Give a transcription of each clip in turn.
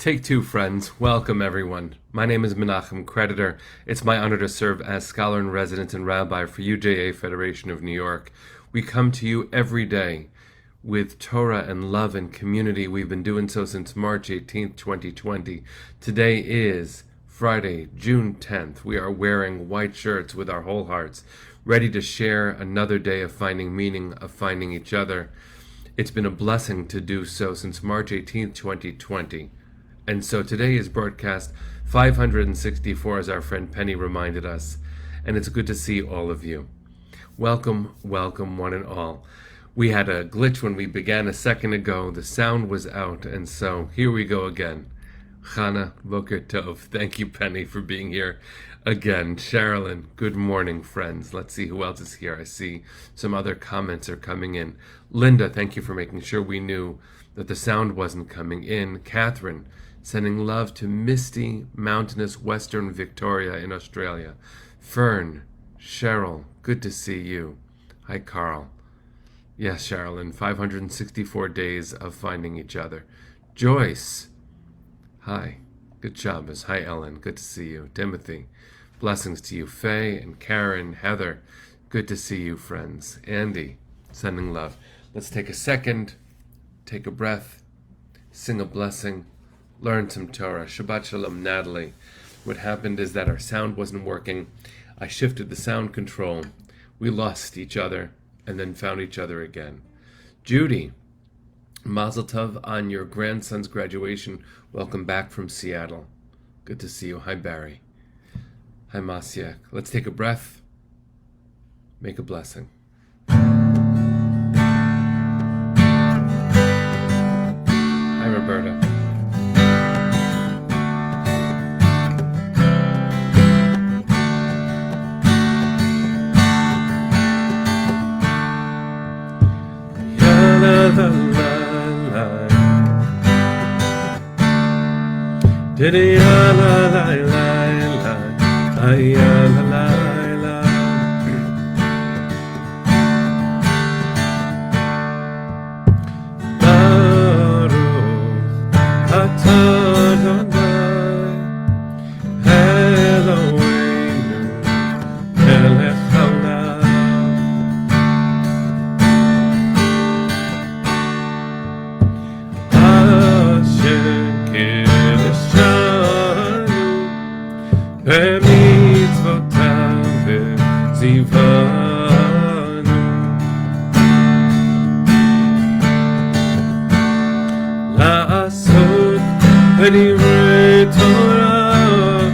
Take two, friends. Welcome, everyone. My name is Menachem Creditor. It's my honor to serve as scholar in residence and rabbi for UJA Federation of New York. We come to you every day with Torah and love and community. We've been doing so since March 18th, 2020. Today is Friday, June 10th. We are wearing white shirts with our whole hearts, ready to share another day of finding meaning, of finding each other. It's been a blessing to do so since March 18th, 2020. And so today is broadcast 564, as our friend Penny reminded us, and it's good to see all of you. Welcome, welcome, one and all. We had a glitch when we began a second ago. The sound was out, and so here we go again. Chana, Boker Tov. Thank you, Penny, for being here again. Sherilyn, good morning, friends. Let's see who else is here. I see some other comments are coming in. Linda, thank you for making sure we knew that the sound wasn't coming in. Catherine, sending love to misty, mountainous western Victoria in Australia. Fern, Cheryl, good to see you. Hi, Carl. Yes, Sherilyn, 564 days of finding each other. Joyce, hi. Good Shabbos. Hi, Ellen, good to see you. Timothy, blessings to you. Faye and Karen, Heather, good to see you, friends. Andy, sending love. Let's take a second, take a breath, sing a blessing, learn some Torah. Shabbat Shalom, Natalie. What happened is that our sound wasn't working. I shifted the sound control. We lost each other and then found each other again. Judy, Mazel Tov on your grandson's graduation. Welcome back from Seattle. Good to see you. Hi, Barry. Hi, Masiak. Let's take a breath. Make a blessing. Hi, Roberta. Diddy la la la la la, ay la la la. Baruch atah Adonai, Eloheinu melech haolam. Asher במצוותיו ציוונו לעשות בדברי תורה,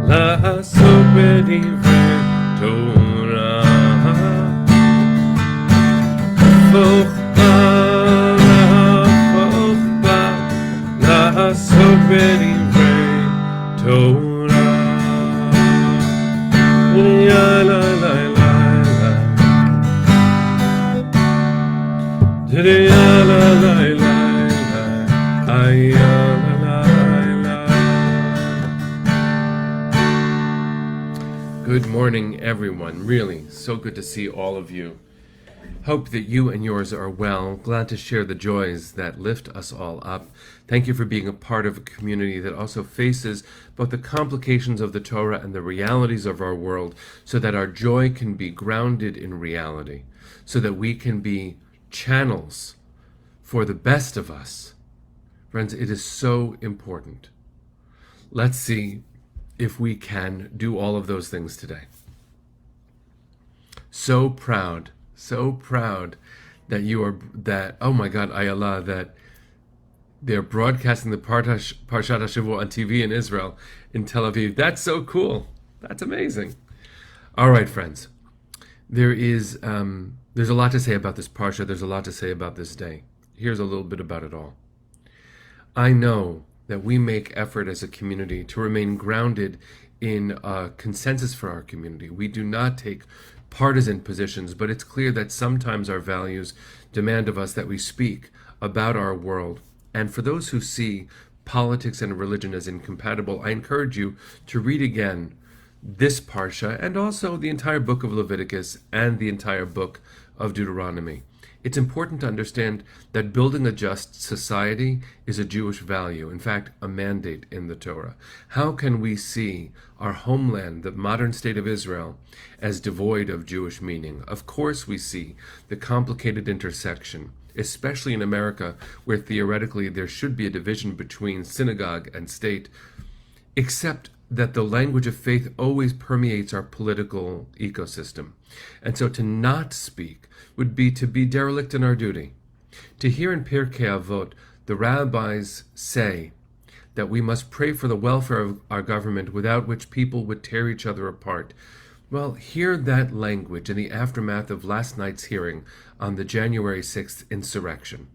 לעשות בדברי תורה, הפוך בה, לעשות בדברי תורה. Good morning, everyone. Really, so good to see all of you. Hope that you and yours are well. Glad to share the joys that lift us all up. Thank you for being a part of a community that also faces both the complications of the Torah and the realities of our world, so that our joy can be grounded in reality, so that we can be channels for the best of us. Friends, it is so important. Let's see if we can do all of those things today. So proud that you are, that, oh my God, Ayala, that they're broadcasting the Parshat HaShavua on TV in Israel, in Tel Aviv. That's so cool. That's amazing. All right, friends. There's a lot to say about this Parsha. There's a lot to say about this day. Here's a little bit about it all. I know that we make effort as a community to remain grounded in a consensus for our community. We do not take partisan positions, but it's clear that sometimes our values demand of us that we speak about our world. And for those who see politics and religion as incompatible, I encourage you to read again this Parsha and also the entire book of Leviticus and the entire book of Deuteronomy. It's important to understand that building a just society is a Jewish value, in fact, a mandate in the Torah. How can we see our homeland, the modern state of Israel, as devoid of Jewish meaning? Of course we see the complicated intersection, especially in America, where theoretically there should be a division between synagogue and state, except that the language of faith always permeates our political ecosystem. And so to not speak would be to be derelict in our duty. To hear in Pirkei Avot the rabbis say that we must pray for the welfare of our government, without which people would tear each other apart. Well, hear that language in the aftermath of last night's hearing on the January 6th insurrection.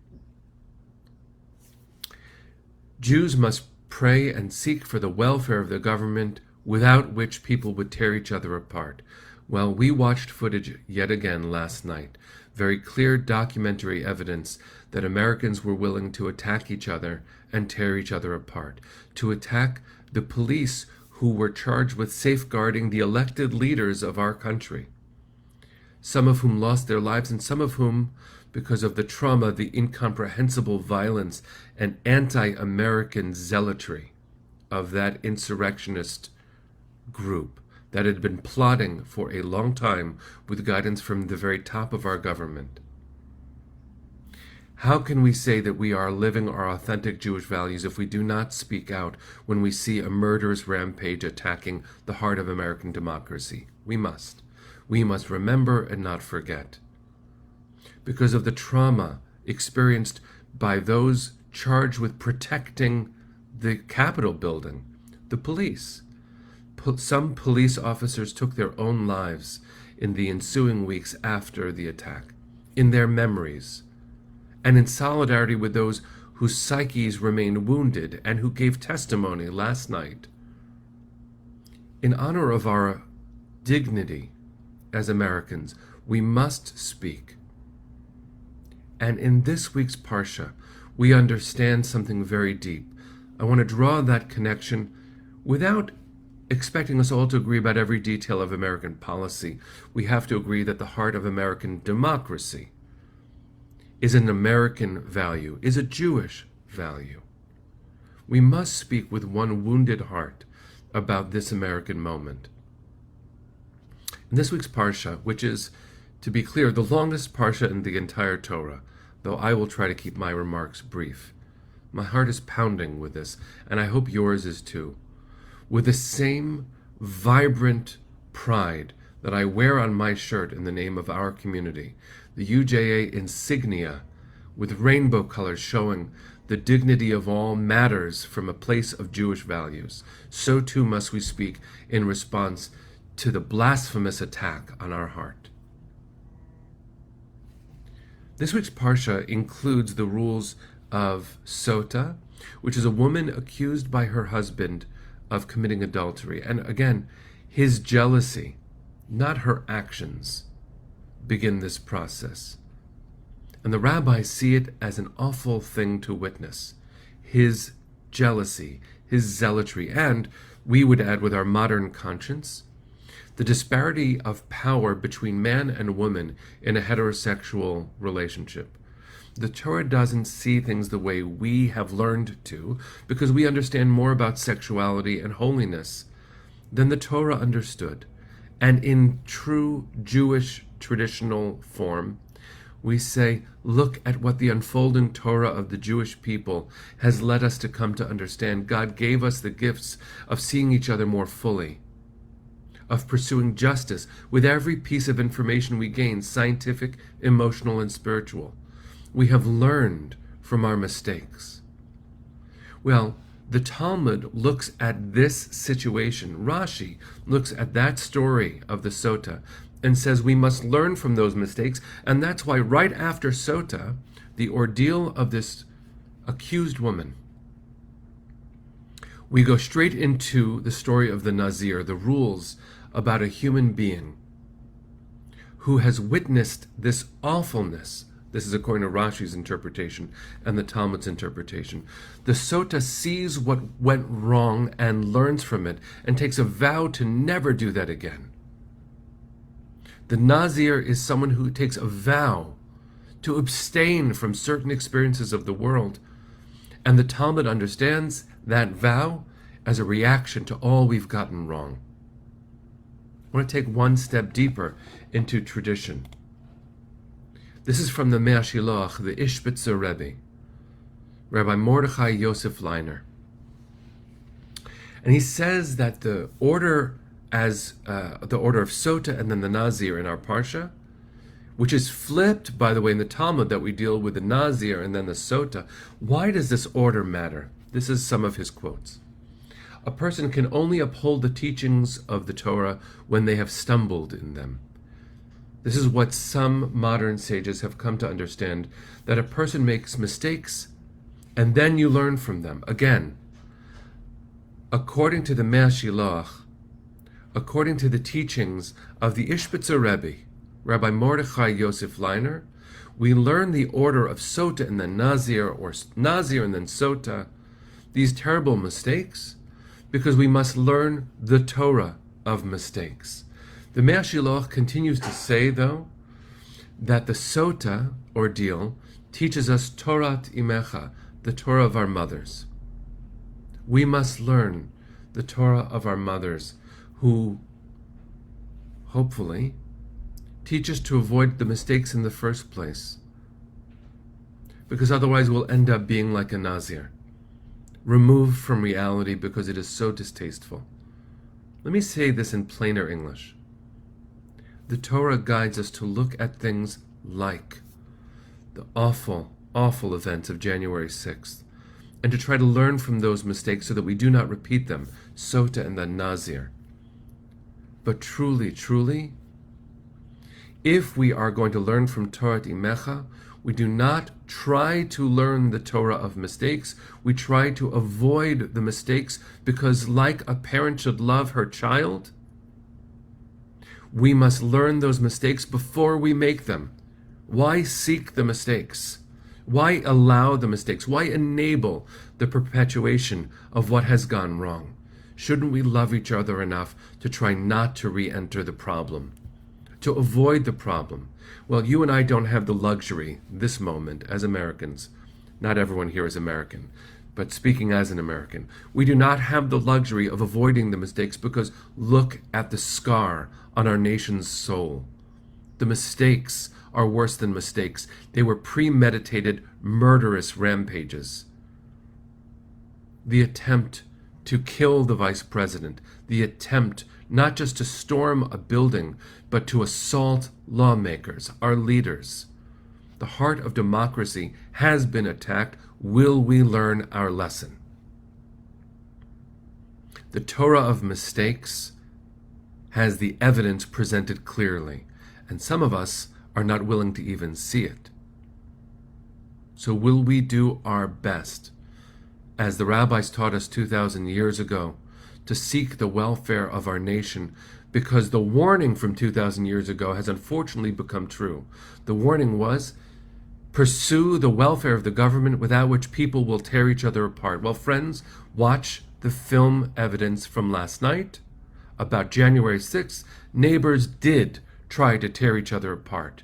Jews must pray and seek for the welfare of the government, without which people would tear each other apart. Well, we watched footage yet again last night, very clear documentary evidence that Americans were willing to attack each other and tear each other apart, to attack the police who were charged with safeguarding the elected leaders of our country, some of whom lost their lives and some of whom, because of the trauma, the incomprehensible violence, and anti-American zealotry of that insurrectionist group that had been plotting for a long time with guidance from the very top of our government. How can we say that we are living our authentic Jewish values if we do not speak out when we see a murderous rampage attacking the heart of American democracy? We must. We must remember and not forget. Because of the trauma experienced by those charged with protecting the Capitol building, the police. Some police officers took their own lives in the ensuing weeks after the attack, in their memories, and in solidarity with those whose psyches remained wounded and who gave testimony last night. In honor of our dignity as Americans, we must speak. And in this week's Parsha, we understand something very deep. I want to draw that connection without expecting us all to agree about every detail of American policy. We have to agree that the heart of American democracy is an American value, is a Jewish value. We must speak with one wounded heart about this American moment. In this week's Parsha, which is, to be clear, the longest Parsha in the entire Torah, though I will try to keep my remarks brief, my heart is pounding with this, and I hope yours is too. With the same vibrant pride that I wear on my shirt in the name of our community, the UJA insignia with rainbow colors showing the dignity of all matters from a place of Jewish values, so too must we speak in response to the blasphemous attack on our heart. This week's Parsha includes the rules of Sotah, which is a woman accused by her husband of committing adultery. And again, his jealousy, not her actions, begin this process. And the rabbis see it as an awful thing to witness. His jealousy, his zealotry, and, we would add with our modern conscience, the disparity of power between man and woman in a heterosexual relationship. The Torah doesn't see things the way we have learned to, because we understand more about sexuality and holiness than the Torah understood. And in true Jewish traditional form, we say, look at what the unfolding Torah of the Jewish people has led us to come to understand. God gave us the gifts of seeing each other more fully, of pursuing justice with every piece of information we gain, scientific, emotional, and spiritual. We have learned from our mistakes. Well, the Talmud looks at this situation. Rashi looks at that story of the Sotah and says we must learn from those mistakes, and that's why right after Sotah, the ordeal of this accused woman, we go straight into the story of the Nazir, the rules about a human being who has witnessed this awfulness. This is according to Rashi's interpretation and the Talmud's interpretation. The Sotah sees what went wrong and learns from it and takes a vow to never do that again. The Nazir is someone who takes a vow to abstain from certain experiences of the world. And the Talmud understands that vow as a reaction to all we've gotten wrong. I want to take one step deeper into tradition. This is from the Mea Shiloach, the Ishbitzer Rebbe, Rabbi Mordechai Yosef Leiner. And he says that the order the order of Sotah and then the Nazir in our Parsha, which is flipped, by the way, in the Talmud, that we deal with the Nazir and then the Sotah. Why does this order matter? This is some of his quotes. A person can only uphold the teachings of the Torah when they have stumbled in them. This is what some modern sages have come to understand, that a person makes mistakes and then you learn from them. Again, according to the Mea Shiloach, according to the teachings of the Ishbitzer Rebbe, Rabbi Mordechai Yosef Leiner, we learn the order of Sotah and then Nazir, or Nazir and then Sotah, these terrible mistakes, because we must learn the Torah of mistakes. The Mea Shiloach continues to say, though, that the Sotah ordeal teaches us Torah Imecha, the Torah of our mothers. We must learn the Torah of our mothers, who, hopefully, teach us to avoid the mistakes in the first place. Because otherwise we'll end up being like a Nazir, removed from reality because it is so distasteful. Let me say this in plainer English. The Torah guides us to look at things like the awful, awful events of January 6th, and to try to learn from those mistakes so that we do not repeat them, Sotah and then Nazir. But truly, truly, if we are going to learn from Torah Imecha, we do not try to learn the Torah of mistakes. We try to avoid the mistakes because, like a parent should love her child, we must learn those mistakes before we make them. Why seek the mistakes? Why allow the mistakes? Why enable the perpetuation of what has gone wrong? Shouldn't we love each other enough to try not to re-enter the problem, to avoid the problem? Well, you and I don't have the luxury, this moment, as Americans. Not everyone here is American, but speaking as an American, we do not have the luxury of avoiding the mistakes, because look at the scar on our nation's soul. The mistakes are worse than mistakes. They were premeditated, murderous rampages. The attempt to kill the vice president, the attempt not just to storm a building, but to assault lawmakers, our leaders. The heart of democracy has been attacked. Will we learn our lesson? The Torah of mistakes has the evidence presented clearly, and some of us are not willing to even see it. So will we do our best, as the rabbis taught us 2,000 years ago, to seek the welfare of our nation? Because the warning from 2,000 years ago has unfortunately become true. The warning was, pursue the welfare of the government, without which people will tear each other apart. Well, friends, watch the film evidence from last night about January 6th. Neighbors did try to tear each other apart.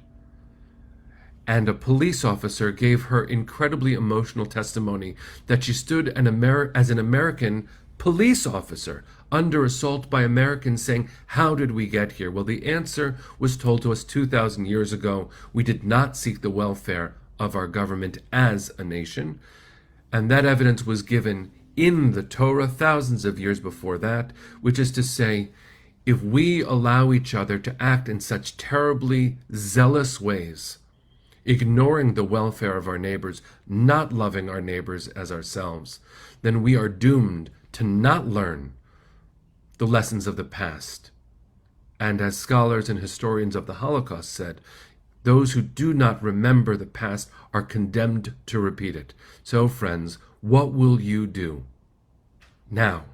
And a police officer gave her incredibly emotional testimony that she stood as an American police officer under assault by Americans, saying, how did we get here? Well, the answer was told to us 2,000 years ago. We did not seek the welfare of our government as a nation. And that evidence was given in the Torah thousands of years before that, which is to say, if we allow each other to act in such terribly zealous ways, ignoring the welfare of our neighbors, not loving our neighbors as ourselves, then we are doomed to not learn the lessons of the past. And as scholars and historians of the Holocaust said, those who do not remember the past are condemned to repeat it. So, friends, what will you do now?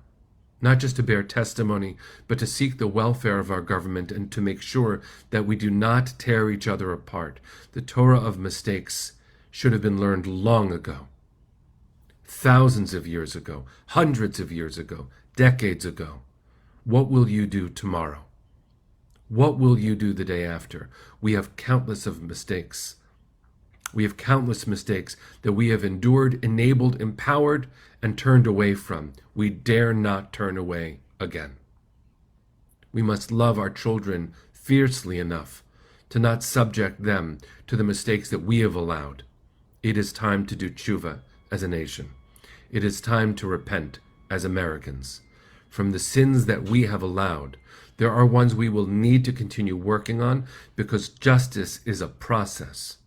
Not just to bear testimony, but to seek the welfare of our government and to make sure that we do not tear each other apart. The Torah of mistakes should have been learned long ago, thousands of years ago, hundreds of years ago, decades ago. What will you do tomorrow? What will you do the day after? We have countless of mistakes. We have countless mistakes that we have endured, enabled, empowered, and turned away from. We dare not turn away again. We must love our children fiercely enough to not subject them to the mistakes that we have allowed. It is time to do tshuva as a nation. It is time to repent as Americans. From the sins that we have allowed, there are ones we will need to continue working on because justice is a process.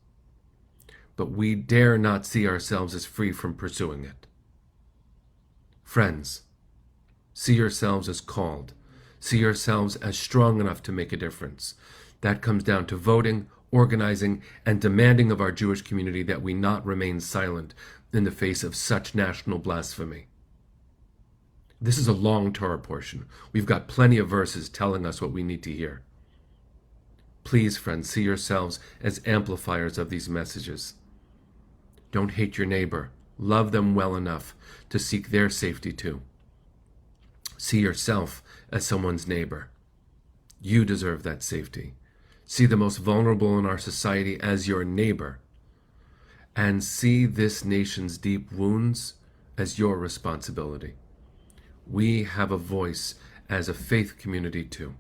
But we dare not see ourselves as free from pursuing it. Friends, see yourselves as called. See yourselves as strong enough to make a difference. That comes down to voting, organizing, and demanding of our Jewish community that we not remain silent in the face of such national blasphemy. This is a long Torah portion. We've got plenty of verses telling us what we need to hear. Please, friends, see yourselves as amplifiers of these messages. Don't hate your neighbor. Love them well enough to seek their safety too. See yourself as someone's neighbor. You deserve that safety. See the most vulnerable in our society as your neighbor. And see this nation's deep wounds as your responsibility. We have a voice as a faith community too.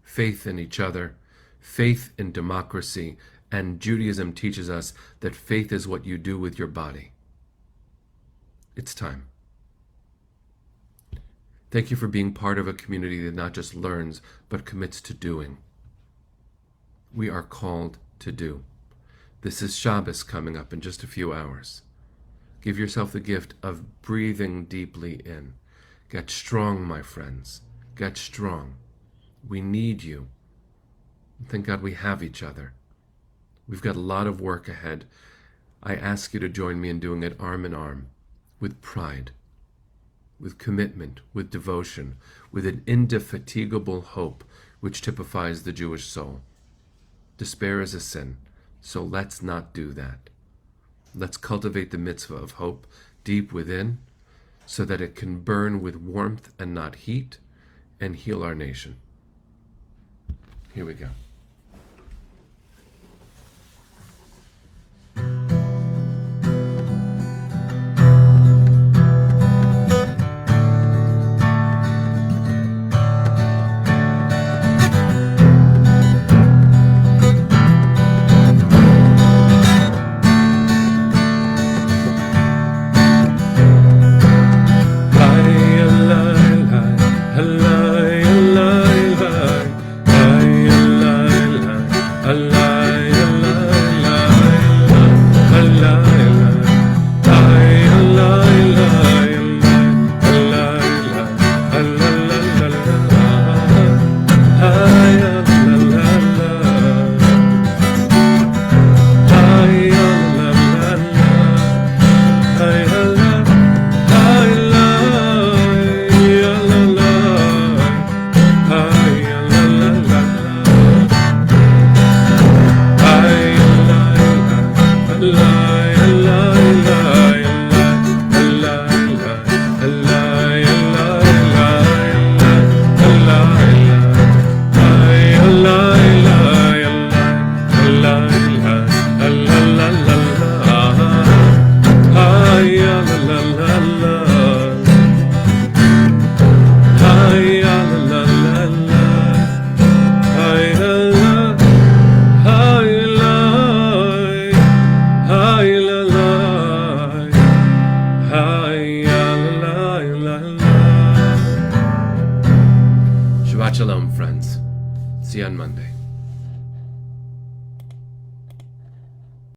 Faith in each other, faith in democracy, and Judaism teaches us that faith is what you do with your body. It's time. Thank you for being part of a community that not just learns, but commits to doing. We are called to do. This is Shabbos coming up in just a few hours. Give yourself the gift of breathing deeply in. Get strong, my friends. Get strong. We need you. Thank God we have each other. We've got a lot of work ahead. I ask you to join me in doing it arm in arm, with pride, with commitment, with devotion, with an indefatigable hope which typifies the Jewish soul. Despair is a sin, so let's not do that. Let's cultivate the mitzvah of hope deep within so that it can burn with warmth and not heat and heal our nation. Here we go. Shabbat shalom, friends. See you on Monday.